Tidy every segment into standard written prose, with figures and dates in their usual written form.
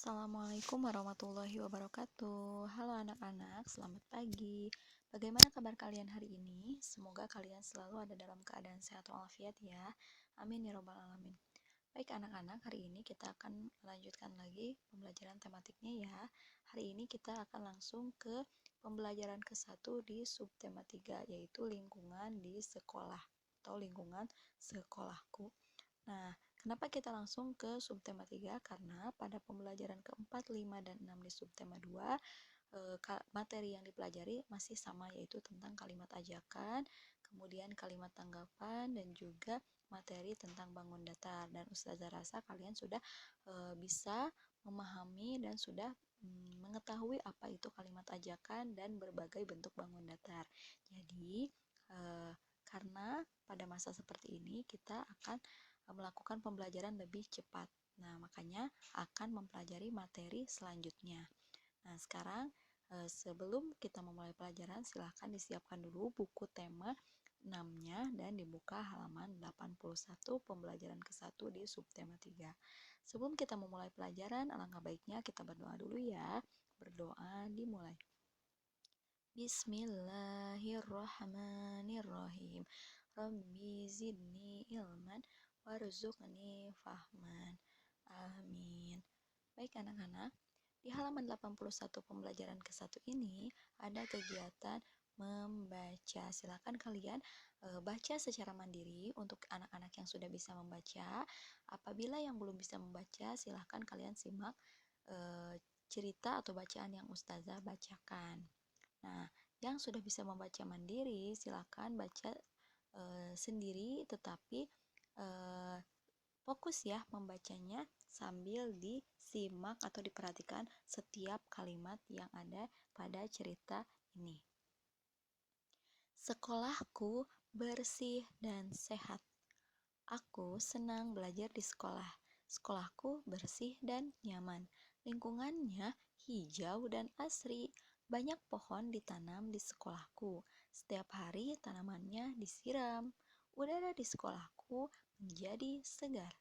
Assalamualaikum warahmatullahi wabarakatuh. Halo anak-anak, selamat pagi. Bagaimana kabar kalian hari ini? Semoga kalian selalu ada dalam keadaan sehat walafiat ya. Amin ya robbal alamin. Baik anak-anak, hari ini kita akan melanjutkan lagi pembelajaran tematiknya ya. Hari ini kita akan langsung ke pembelajaran ke-1 di subtema 3, yaitu lingkungan di sekolah atau lingkungan sekolahku. Nah, kenapa kita langsung ke subtema 3? Karena pada pembelajaran keempat, 5, dan 6 di subtema 2, materi yang dipelajari masih sama, yaitu tentang kalimat ajakan, kemudian kalimat tanggapan, dan juga materi tentang bangun datar. Dan Ustazah rasa kalian sudah bisa memahami dan sudah mengetahui apa itu kalimat ajakan dan berbagai bentuk bangun datar. Jadi, karena pada masa seperti ini kita akan melakukan pembelajaran lebih cepat. Nah, makanya akan mempelajari materi selanjutnya. Nah, sekarang sebelum kita memulai pelajaran, silahkan disiapkan dulu buku tema 6-nya dan dibuka halaman 81 pembelajaran ke-1 di subtema 3. Sebelum kita memulai pelajaran, alangkah baiknya kita berdoa dulu ya. Berdoa dimulai. Bismillahirrahmanirrahim. Rabbi zidni ilman warzuqni fahman. Amin. Baik anak-anak, di halaman 81 pembelajaran ke-1 ini ada kegiatan membaca. Silakan kalian baca secara mandiri untuk anak-anak yang sudah bisa membaca. Apabila yang belum bisa membaca, silakan kalian simak cerita atau bacaan yang Ustazah bacakan. Nah, yang sudah bisa membaca mandiri, silakan baca sendiri, tetapi fokus ya membacanya sambil disimak atau diperhatikan setiap kalimat yang ada pada cerita ini. Sekolahku bersih dan sehat. Aku senang belajar di sekolah. Sekolahku bersih dan nyaman. Lingkungannya hijau dan asri. Banyak pohon ditanam di sekolahku. Setiap hari tanamannya disiram. Udara di sekolahku menjadi segar.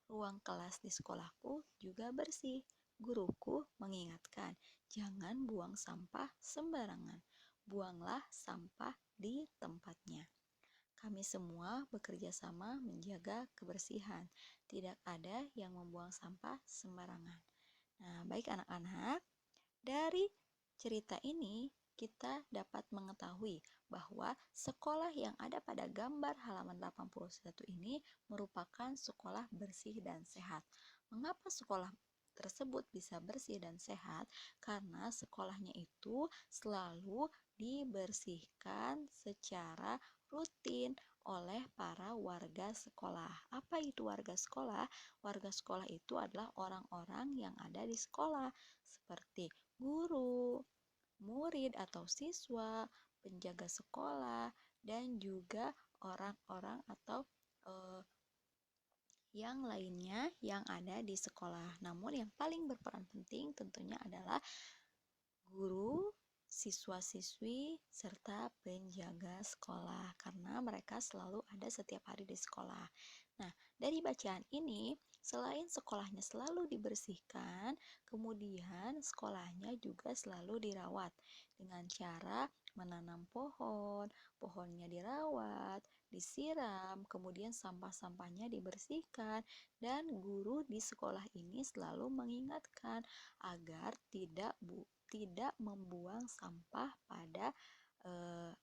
Ruang kelas di sekolahku juga bersih. Guruku mengingatkan, jangan buang sampah sembarangan. Buanglah sampah di tempatnya. Kami semua bekerja sama menjaga kebersihan. Tidak ada yang membuang sampah sembarangan. Nah, baik anak-anak, dari cerita ini kita dapat mengetahui bahwa sekolah yang ada pada gambar halaman 81 ini merupakan sekolah bersih dan sehat. Mengapa sekolah tersebut bisa bersih dan sehat? Karena sekolahnya itu selalu dibersihkan secara rutin oleh para warga sekolah. Apa itu warga sekolah? Warga sekolah itu adalah orang-orang yang ada di sekolah, seperti guru, murid atau siswa, penjaga sekolah, dan juga orang-orang atau yang lainnya yang ada di sekolah. Namun yang paling berperan penting tentunya adalah guru, siswa-siswi, serta penjaga sekolah, karena mereka selalu ada setiap hari di sekolah. Nah, dari bacaan ini, selain sekolahnya selalu dibersihkan, kemudian sekolahnya juga selalu dirawat dengan cara menanam pohon, pohonnya dirawat, disiram, kemudian sampah-sampahnya dibersihkan, dan guru di sekolah ini selalu mengingatkan agar tidak membuang sampah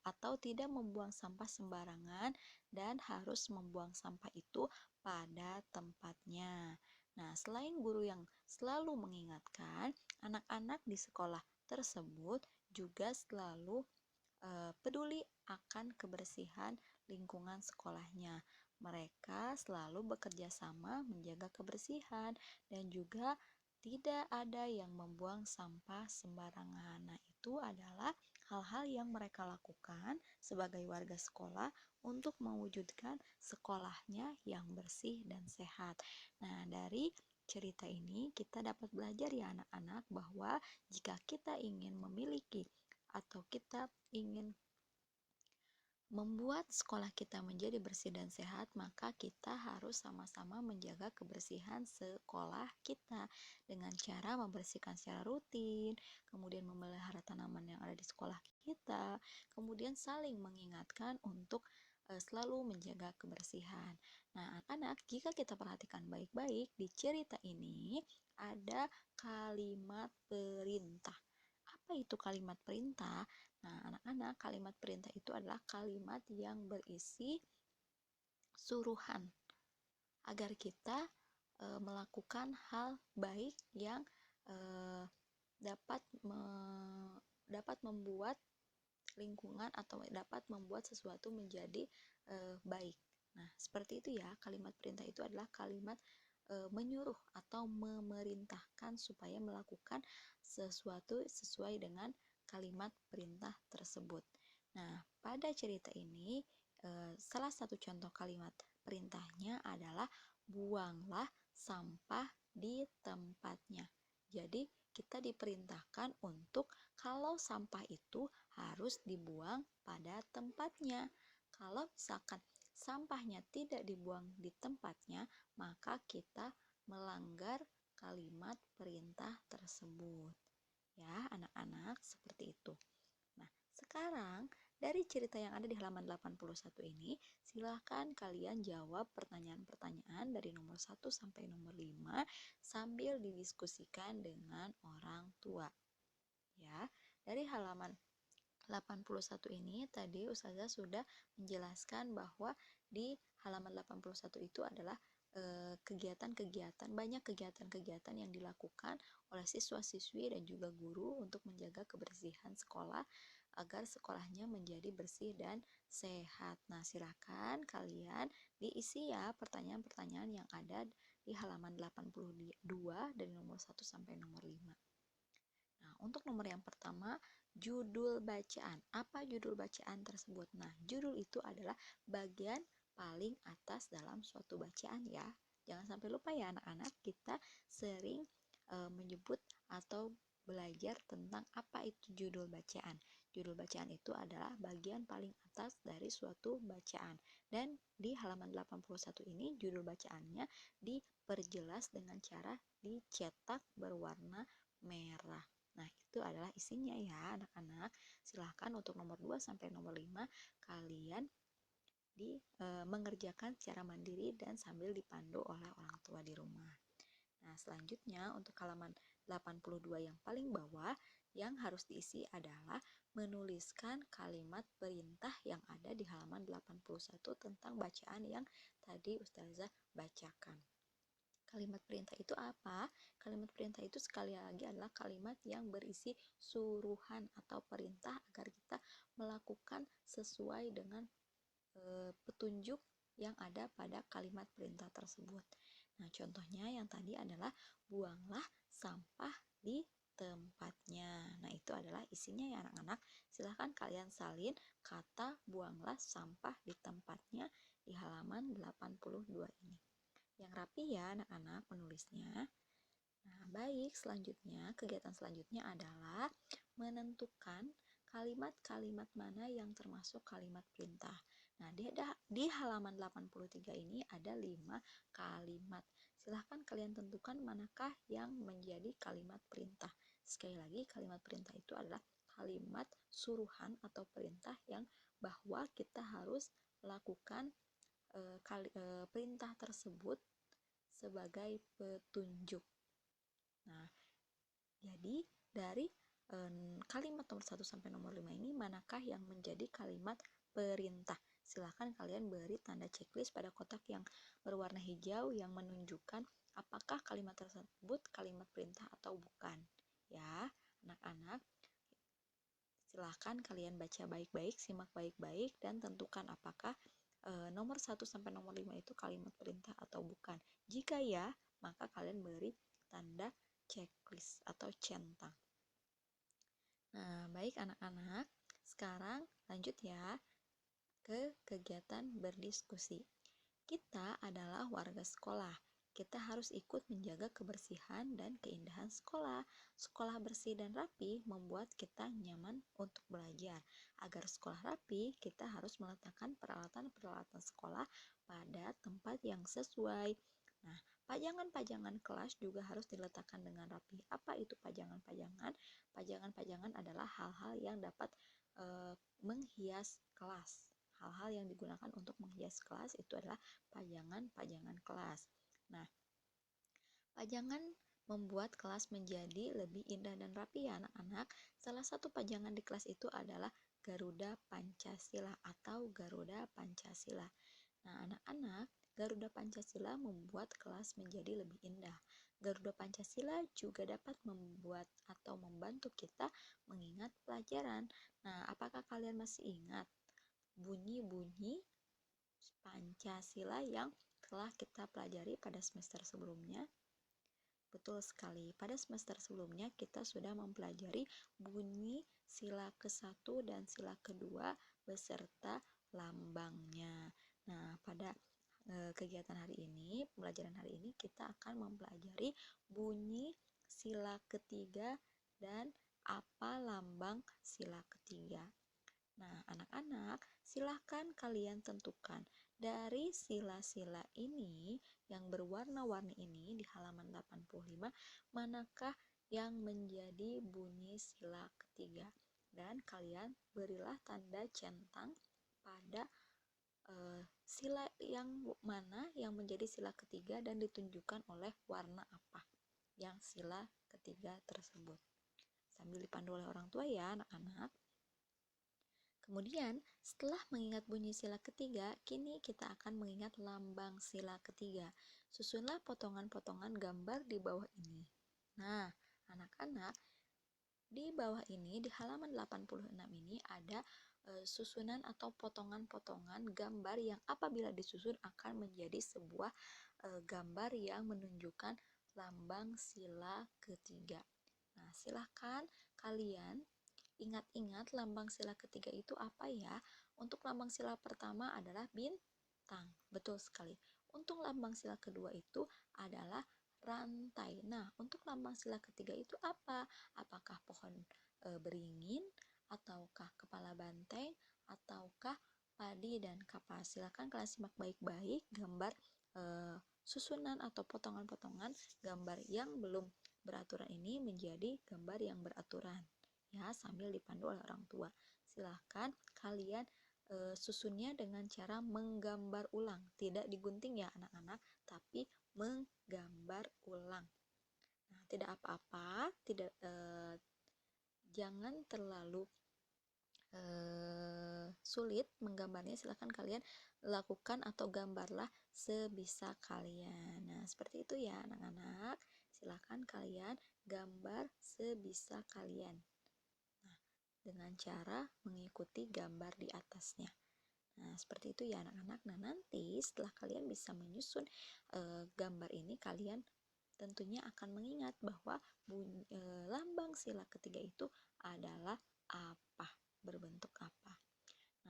atau tidak membuang sampah sembarangan, dan harus membuang sampah itu pada tempatnya. Nah, selain guru yang selalu mengingatkan, anak-anak di sekolah tersebut juga selalu peduli akan kebersihan lingkungan sekolahnya. Mereka selalu bekerja sama menjaga kebersihan dan juga tidak ada yang membuang sampah sembarangan. Nah, itu adalah hal-hal yang mereka lakukan sebagai warga sekolah untuk mewujudkan sekolahnya yang bersih dan sehat. Nah, dari cerita ini kita dapat belajar ya anak-anak, bahwa jika kita ingin memiliki atau kita ingin Membuat sekolah kita menjadi bersih dan sehat, maka kita harus sama-sama menjaga kebersihan sekolah kita dengan cara membersihkan secara rutin, kemudian memelihara tanaman yang ada di sekolah kita, kemudian saling mengingatkan untuk selalu menjaga kebersihan. Nah, anak-anak, jika kita perhatikan baik-baik di cerita ini ada kalimat perintah. Apa itu kalimat perintah? Nah, anak-anak, kalimat perintah itu adalah kalimat yang berisi suruhan agar kita melakukan hal baik yang e, dapat dapat membuat lingkungan atau dapat membuat sesuatu menjadi baik. Nah, seperti itu ya. Kalimat perintah itu adalah kalimat menyuruh atau memerintahkan supaya melakukan sesuatu sesuai dengan kalimat perintah tersebut. Nah, pada cerita ini salah satu contoh kalimat perintahnya adalah buanglah sampah di tempatnya. Jadi, kita diperintahkan untuk kalau sampah itu harus dibuang pada tempatnya. Kalau misalkan sampahnya tidak dibuang di tempatnya, maka kita melanggar kalimat perintah tersebut. Ya, anak-anak, seperti itu. Nah, sekarang dari cerita yang ada di halaman 81 ini, silahkan kalian jawab pertanyaan-pertanyaan dari nomor 1 sampai nomor 5 sambil didiskusikan dengan orang tua. Ya, dari halaman 81 ini tadi Ustazah sudah menjelaskan bahwa di halaman 81 itu adalah kegiatan-kegiatan, banyak kegiatan-kegiatan yang dilakukan oleh siswa-siswi dan juga guru untuk menjaga kebersihan sekolah agar sekolahnya menjadi bersih dan sehat. Nah, silakan kalian diisi ya pertanyaan-pertanyaan yang ada di halaman 82 dari nomor 1 sampai nomor 5. Nah, untuk nomor yang pertama, judul bacaan. Apa judul bacaan tersebut? Nah, judul itu adalah bagian paling atas dalam suatu bacaan ya. Jangan sampai lupa ya anak-anak, kita sering menyebut atau belajar tentang apa itu judul bacaan. Judul bacaan itu adalah bagian paling atas dari suatu bacaan. Dan di halaman 81 ini judul bacaannya diperjelas dengan cara dicetak berwarna merah. Nah, itu adalah isinya ya anak-anak. Silahkan untuk nomor 2 sampai nomor 5 kalian mengerjakan secara mandiri dan sambil dipandu oleh orang tua di rumah. Nah, selanjutnya untuk halaman 82 yang paling bawah yang harus diisi adalah menuliskan kalimat perintah yang ada di halaman 81 tentang bacaan yang tadi Ustazah bacakan. Kalimat perintah itu apa? Kalimat perintah itu sekali lagi adalah kalimat yang berisi suruhan atau perintah agar kita melakukan sesuai dengan petunjuk yang ada pada kalimat perintah tersebut. Nah, contohnya yang tadi adalah buanglah sampah di tempatnya. Nah, itu adalah isinya ya anak-anak. Silahkan kalian salin kata buanglah sampah di tempatnya di halaman 82 ini. Yang rapi ya anak-anak menulisnya. Nah, baik, selanjutnya kegiatan selanjutnya adalah menentukan kalimat-kalimat mana yang termasuk kalimat perintah. Nah, di halaman 83 ini ada 5 kalimat. Silahkan kalian tentukan manakah yang menjadi kalimat perintah. Sekali lagi, kalimat perintah itu adalah kalimat suruhan atau perintah yang bahwa kita harus melakukan perintah tersebut sebagai petunjuk. Nah, jadi dari kalimat nomor 1 sampai nomor 5 ini manakah yang menjadi kalimat perintah? Silahkan kalian beri tanda checklist pada kotak yang berwarna hijau yang menunjukkan apakah kalimat tersebut kalimat perintah atau bukan. Ya, anak-anak, silahkan kalian baca baik-baik, simak baik-baik, dan tentukan apakah nomor 1 sampai nomor 5 itu kalimat perintah atau bukan. Jika ya, maka kalian beri tanda checklist atau centang. Nah, baik anak-anak, sekarang lanjut ya ke kegiatan berdiskusi. Kita adalah warga sekolah. kita harus ikut menjaga kebersihan dan keindahan sekolah. Sekolah bersih dan rapi membuat kita nyaman untuk belajar. Agar sekolah rapi, kita harus meletakkan peralatan-peralatan sekolah pada tempat yang sesuai. Nah, pajangan-pajangan kelas juga harus diletakkan dengan rapi. Apa itu pajangan-pajangan? Pajangan-pajangan adalah hal-hal yang dapat menghias kelas. Hal-hal yang digunakan untuk menghias kelas itu adalah pajangan-pajangan kelas. Nah, pajangan membuat kelas menjadi lebih indah dan rapi ya anak-anak. Salah satu pajangan di kelas itu adalah Garuda Pancasila atau Garuda Pancasila. Nah, anak-anak, Garuda Pancasila membuat kelas menjadi lebih indah. Garuda Pancasila juga dapat membuat atau membantu kita mengingat pelajaran. Nah, apakah kalian masih ingat bunyi-bunyi Pancasila yang telah kita pelajari pada semester sebelumnya? Betul sekali, pada semester sebelumnya kita sudah mempelajari bunyi sila ke-1 dan sila kedua beserta lambangnya. Nah, pada kegiatan hari ini, pembelajaran hari ini kita akan mempelajari bunyi sila ketiga dan apa lambang sila ketiga. Nah, anak-anak, silahkan kalian tentukan dari sila-sila ini yang berwarna-warni ini di halaman 85, manakah yang menjadi bunyi sila ketiga. Dan kalian berilah tanda centang pada sila yang mana yang menjadi sila ketiga dan ditunjukkan oleh warna apa yang sila ketiga tersebut. Sambil dipandu oleh orang tua ya anak-anak. Kemudian, setelah mengingat bunyi sila ketiga, kini kita akan mengingat lambang sila ketiga. Susunlah potongan-potongan gambar di bawah ini. Nah, anak-anak, di bawah ini, di halaman 86 ini ada susunan atau potongan-potongan gambar yang apabila disusun akan menjadi sebuah gambar yang menunjukkan lambang sila ketiga. Nah, silahkan kalian ingat-ingat lambang sila ketiga itu apa ya? Untuk lambang sila pertama adalah bintang. Betul sekali. Untuk lambang sila kedua itu adalah rantai. Nah, untuk lambang sila ketiga itu apa? Apakah pohon beringin, ataukah kepala banteng, ataukah padi dan kapas? Silakan kalian simak baik-baik gambar susunan atau potongan-potongan gambar yang belum beraturan ini menjadi gambar yang beraturan ya, sambil dipandu oleh orang tua. Silahkan kalian susunnya dengan cara menggambar ulang, tidak digunting ya anak-anak, tapi menggambar ulang. Nah, tidak apa-apa, tidak jangan terlalu sulit menggambarnya. Silahkan kalian lakukan atau gambarlah sebisa kalian. Nah, seperti itu ya anak-anak. Silahkan kalian gambar sebisa kalian dengan cara mengikuti gambar di atasnya. Nah, seperti itu ya anak-anak. Nah, nanti setelah kalian bisa menyusun gambar ini, kalian tentunya akan mengingat bahwa lambang sila ketiga itu adalah apa, berbentuk apa.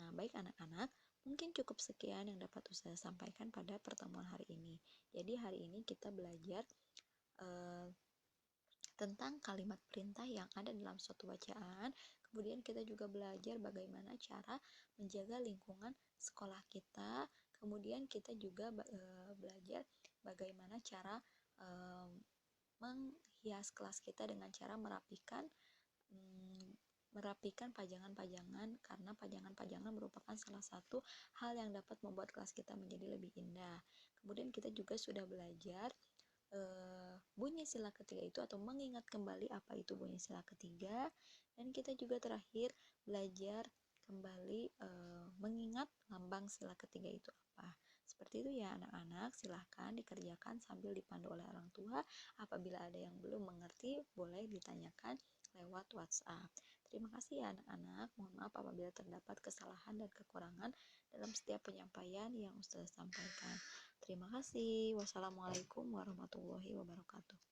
Nah, baik anak-anak, mungkin cukup sekian yang dapat saya sampaikan pada pertemuan hari ini. Jadi hari ini kita belajar tentang kalimat perintah yang ada dalam suatu bacaan. Kemudian kita juga belajar bagaimana cara menjaga lingkungan sekolah kita. Kemudian kita juga belajar bagaimana cara menghias kelas kita dengan cara merapikan pajangan-pajangan, karena pajangan-pajangan merupakan salah satu hal yang dapat membuat kelas kita menjadi lebih indah. Kemudian kita juga sudah belajar bunyi sila ketiga itu atau mengingat kembali apa itu bunyi sila ketiga, dan kita juga terakhir belajar kembali mengingat lambang sila ketiga itu apa. Seperti itu ya anak-anak, silahkan dikerjakan sambil dipandu oleh orang tua. Apabila ada yang belum mengerti, boleh ditanyakan lewat WhatsApp. Terima kasih ya anak-anak. Mohon maaf apabila terdapat kesalahan dan kekurangan dalam setiap penyampaian yang Ustazah sampaikan. Terima kasih. Wassalamualaikum warahmatullahi wabarakatuh.